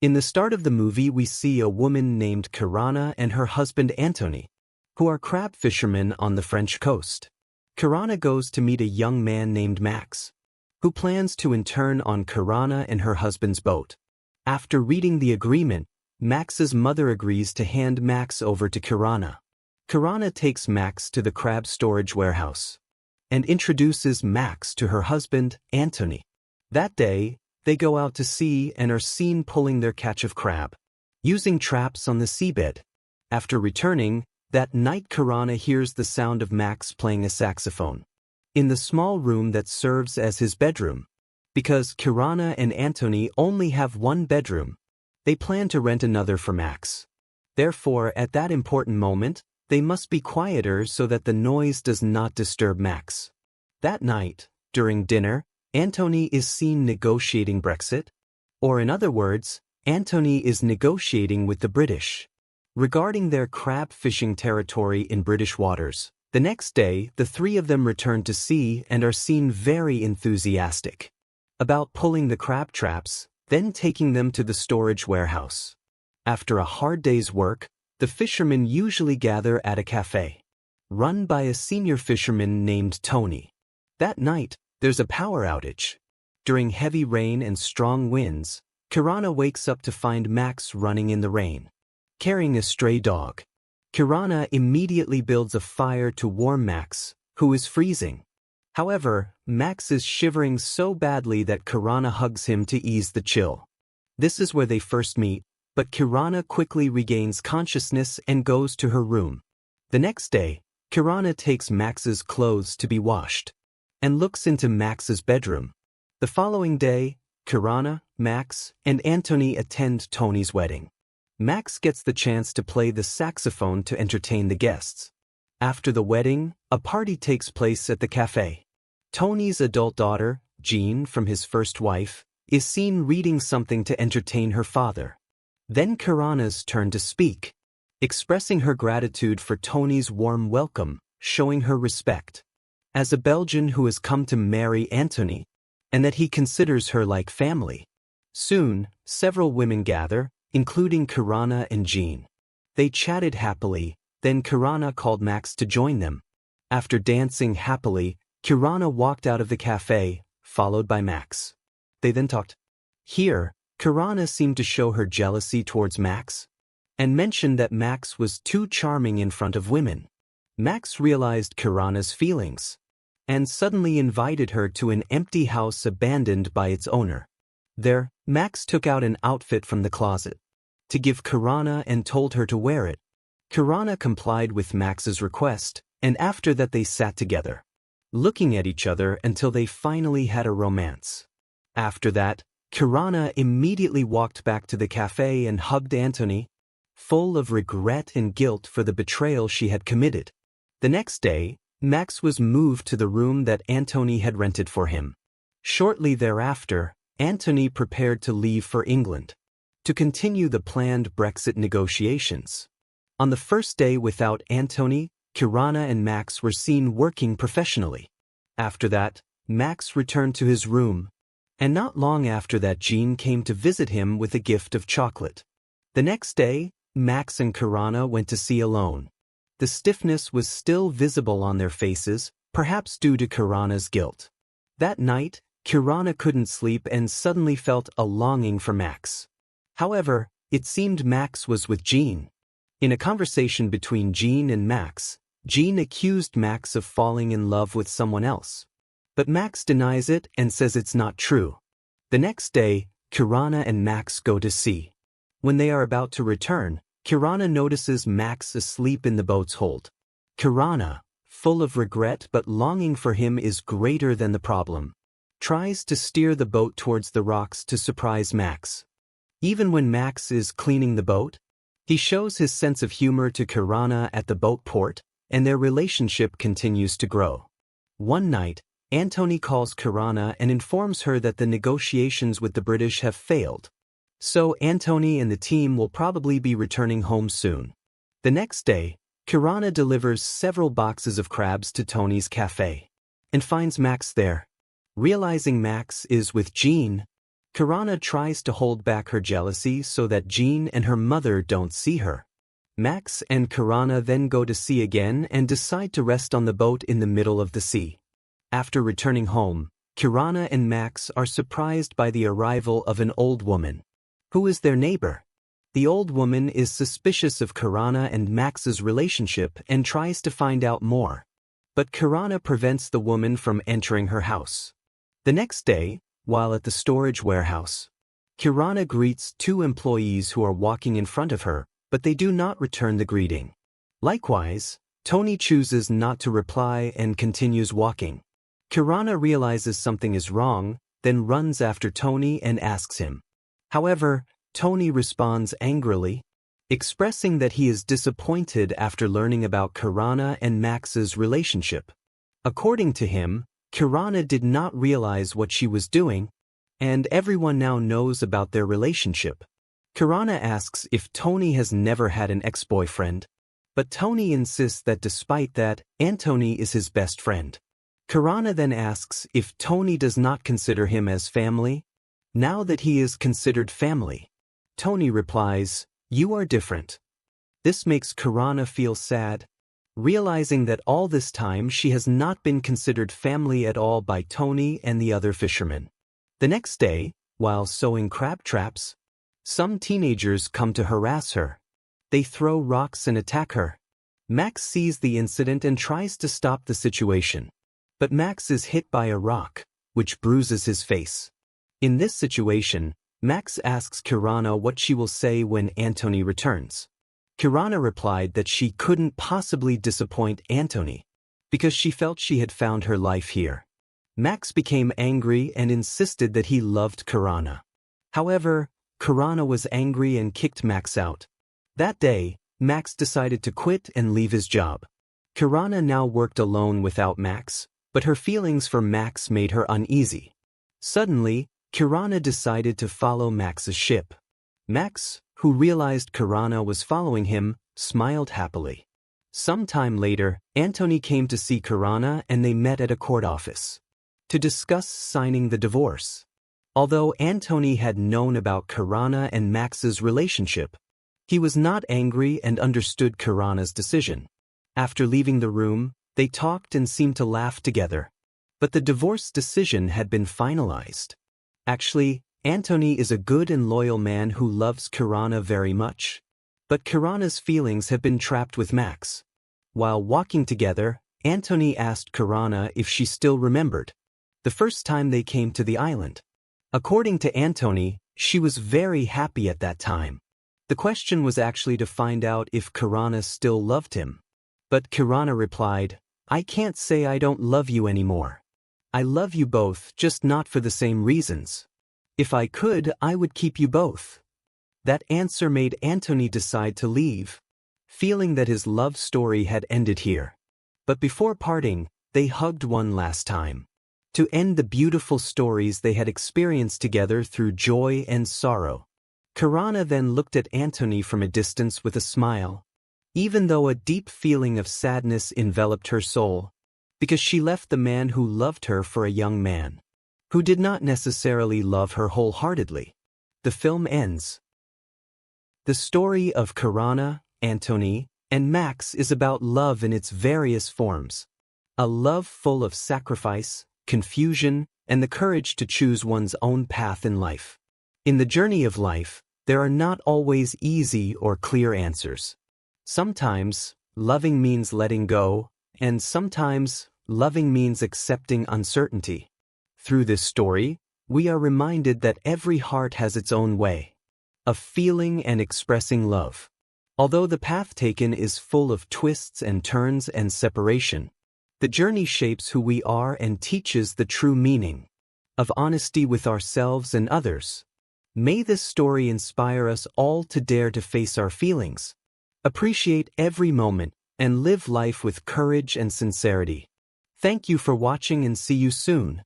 In the start of the movie, we see a woman named Kirana and her husband Antony, who are crab fishermen on the French coast. Kirana goes to meet a young man named Max, who plans to intern on Kirana and her husband's boat. After reading the agreement, Max's mother agrees to hand Max over to Kirana. Kirana takes Max to the crab storage warehouse and introduces Max to her husband, Antony. That day, they go out to sea and are seen pulling their catch of crab, using traps on the seabed. After returning, that night Kirana hears the sound of Max playing a saxophone in the small room that serves as his bedroom. Because Kirana and Antony only have one bedroom, they plan to rent another for Max. Therefore, at that important moment, they must be quieter so that the noise does not disturb Max. That night, during dinner, Antony is seen negotiating Brexit, or in other words, Antony is negotiating with the British regarding their crab fishing territory in British waters. The next day, the three of them return to sea and are seen very enthusiastic about pulling the crab traps, then taking them to the storage warehouse. After a hard day's work, the fishermen usually gather at a cafe run by a senior fisherman named Tony. That night, there's a power outage. During heavy rain and strong winds, Kirana wakes up to find Max running in the rain, carrying a stray dog. Kirana immediately builds a fire to warm Max, who is freezing. However, Max is shivering so badly that Kirana hugs him to ease the chill. This is where they first meet, but Kirana quickly regains consciousness and goes to her room. The next day, Kirana takes Max's clothes to be washed and looks into Max's bedroom. The following day, Kirana, Max, and Antony attend Tony's wedding. Max gets the chance to play the saxophone to entertain the guests. After the wedding, a party takes place at the cafe. Tony's adult daughter, Jean, from his first wife, is seen reading something to entertain her father. Then Kirana's turn to speak, expressing her gratitude for Tony's warm welcome, showing her respect as a Belgian who has come to marry Antony, and that he considers her like family. Soon, several women gather, including Kirana and Jean. They chatted happily, then Kirana called Max to join them. After dancing happily, Kirana walked out of the cafe, followed by Max. They then talked. Here, Kirana seemed to show her jealousy towards Max, and mentioned that Max was too charming in front of women. Max realized Kirana's feelings, and suddenly invited her to an empty house abandoned by its owner. There, Max took out an outfit from the closet to give Kirana and told her to wear it. Kirana complied with Max's request, and after that they sat together, looking at each other until they finally had a romance. After that, Kirana immediately walked back to the cafe and hugged Antony, full of regret and guilt for the betrayal she had committed. The next day, Max was moved to the room that Antony had rented for him. Shortly thereafter, Antony prepared to leave for England to continue the planned Brexit negotiations. On the first day without Antony, Kirana and Max were seen working professionally. After that, Max returned to his room, and not long after that Jean came to visit him with a gift of chocolate. The next day, Max and Kirana went to sea alone. The stiffness was still visible on their faces, perhaps due to Kirana's guilt. That night, Kirana couldn't sleep and suddenly felt a longing for Max. However, it seemed Max was with Jean. In a conversation between Jean and Max, Jean accused Max of falling in love with someone else. But Max denies it and says it's not true. The next day, Kirana and Max go to sea. When they are about to return, Kirana notices Max asleep in the boat's hold. Kirana, full of regret but longing for him is greater than the problem, tries to steer the boat towards the rocks to surprise Max. Even when Max is cleaning the boat, he shows his sense of humor to Kirana at the boat port, and their relationship continues to grow. One night, Antony calls Kirana and informs her that the negotiations with the British have failed. So Antony and the team will probably be returning home soon. The next day, Kirana delivers several boxes of crabs to Tony's cafe and finds Max there. Realizing Max is with Jean, Kirana tries to hold back her jealousy so that Jean and her mother don't see her. Max and Kirana then go to sea again and decide to rest on the boat in the middle of the sea. After returning home, Kirana and Max are surprised by the arrival of an old woman. Who is their neighbor? The old woman is suspicious of Kirana and Max's relationship and tries to find out more. But Kirana prevents the woman from entering her house. The next day, while at the storage warehouse, Kirana greets two employees who are walking in front of her, but they do not return the greeting. Likewise, Tony chooses not to reply and continues walking. Kirana realizes something is wrong, then runs after Tony and asks him. However, Tony responds angrily, expressing that he is disappointed after learning about Kirana and Max's relationship. According to him, Kirana did not realize what she was doing, and everyone now knows about their relationship. Kirana asks if Tony has never had an ex-boyfriend, but Tony insists that despite that, Antony is his best friend. Kirana then asks if Tony does not consider him as family. Now that he is considered family, Tony replies, "You are different." This makes Kirana feel sad, realizing that all this time she has not been considered family at all by Tony and the other fishermen. The next day, while sewing crab traps, some teenagers come to harass her. They throw rocks and attack her. Max sees the incident and tries to stop the situation. But Max is hit by a rock, which bruises his face. In this situation, Max asks Kirana what she will say when Antony returns. Kirana replied that she couldn't possibly disappoint Antony, because she felt she had found her life here. Max became angry and insisted that he loved Kirana. However, Kirana was angry and kicked Max out. That day, Max decided to quit and leave his job. Kirana now worked alone without Max, but her feelings for Max made her uneasy. Suddenly, Kirana decided to follow Max's ship. Max, who realized Kirana was following him, smiled happily. Some time later, Antony came to see Kirana and they met at a court office to discuss signing the divorce. Although Antony had known about Kirana and Max's relationship, he was not angry and understood Kirana's decision. After leaving the room, they talked and seemed to laugh together. But the divorce decision had been finalized. Actually, Antony is a good and loyal man who loves Kirana very much. But Kirana's feelings have been trapped with Max. While walking together, Antony asked Kirana if she still remembered the first time they came to the island. According to Antony, she was very happy at that time. The question was actually to find out if Kirana still loved him. But Kirana replied, "I can't say I don't love you anymore. I love you both, just not for the same reasons. If I could, I would keep you both." That answer made Antony decide to leave, feeling that his love story had ended here. But before parting, they hugged one last time, to end the beautiful stories they had experienced together through joy and sorrow. Kirana then looked at Antony from a distance with a smile, even though a deep feeling of sadness enveloped her soul, because she left the man who loved her for a young man, who did not necessarily love her wholeheartedly. The film ends. The story of Kirana, Antony, and Max is about love in its various forms. A love full of sacrifice, confusion, and the courage to choose one's own path in life. In the journey of life, there are not always easy or clear answers. Sometimes, loving means letting go, and sometimes, loving means accepting uncertainty. Through this story, we are reminded that every heart has its own way of feeling and expressing love. Although the path taken is full of twists and turns and separation, the journey shapes who we are and teaches the true meaning of honesty with ourselves and others. May this story inspire us all to dare to face our feelings, appreciate every moment, and live life with courage and sincerity. Thank you for watching and see you soon.